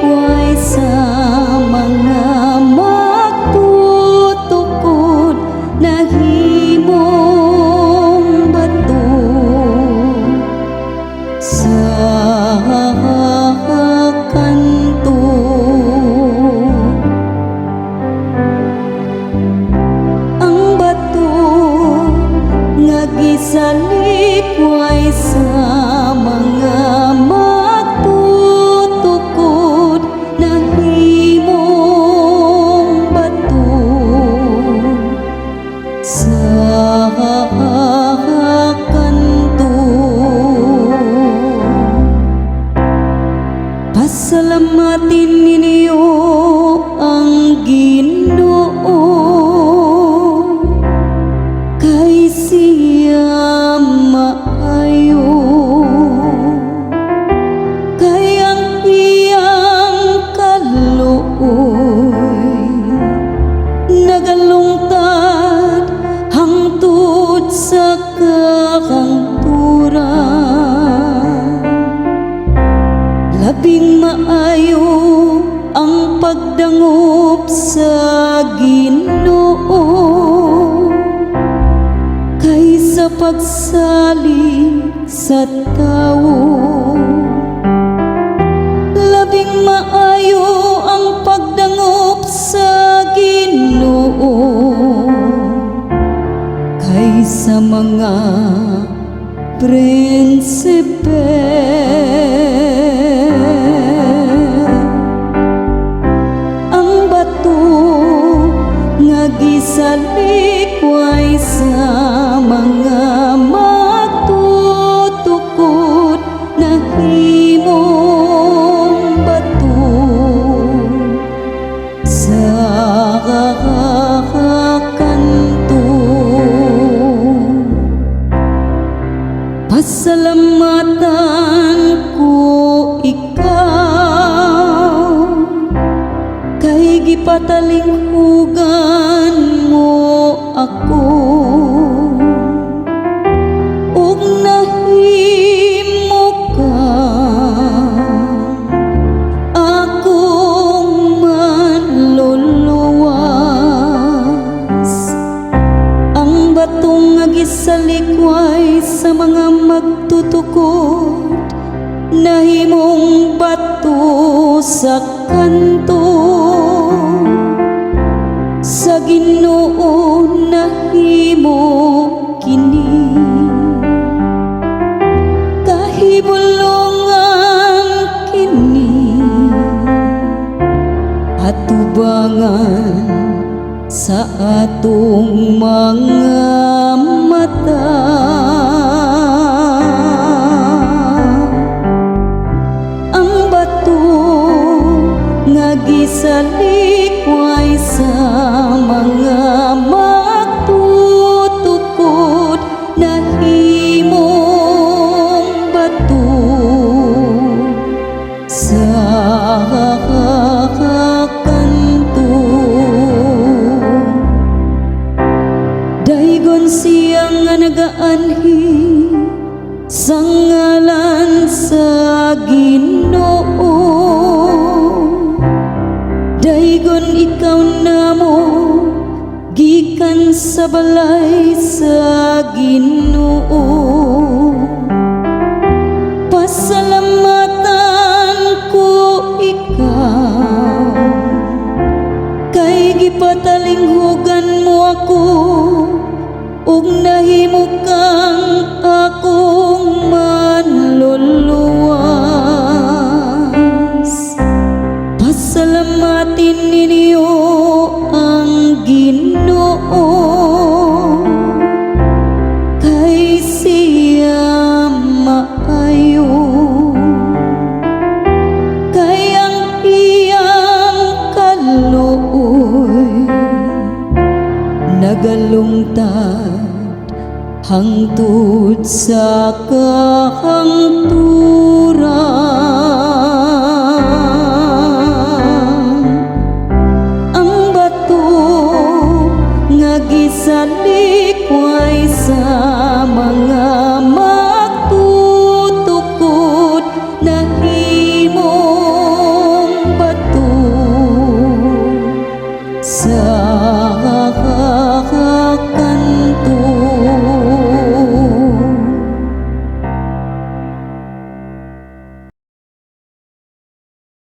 likway sa mga magtutukod na himong bato sa kanto. Ang bato nga gisalikway sa mga magtutukod na himong bato sa kanto. Pasalamatin ninyo ang Ginoo kay siya maayo, kay ang iyang kaluoy nagalungtad hangtod sa kakangturan. Labing maayo ang pagdangop sa Ginoo kaysa pagsalig sa tao. Labing maayo ang pagdangop sa Ginoo kaysa mga prinsipe. Ang bato nga gisalikway sa mga magtutukod na himong bato sa kanto. Pasalamatan ko ikaw kay gipatalinghugan mo ako ug nahimo ka akong manluluwas. Ang batong nga gisalikway sa mga magtutukod nahimong bato sa kanto sa Ginoo nahimo kini. Kahibulongan kini atubangan sa atong mga mata. Ang bato nga gisalikway sa mga magtutukod na himong bato sa kanto. Daygon siya nga nagaanhi sa ngalan sa Ginoo. Daygon ikaw namo gikan sa balay sa Ginoo. Pasalamatan ko ikaw kay gipatalinghugan mo ako ug nahimo kang akong manluluwas. Pasalamatin ninyo ang Ginoo kay siya maayo, kay ang iyang kaluoy nagalungtad hangtod sa kahangturan. Ang bato nga gisalikway sa mga magtutukod na himong sa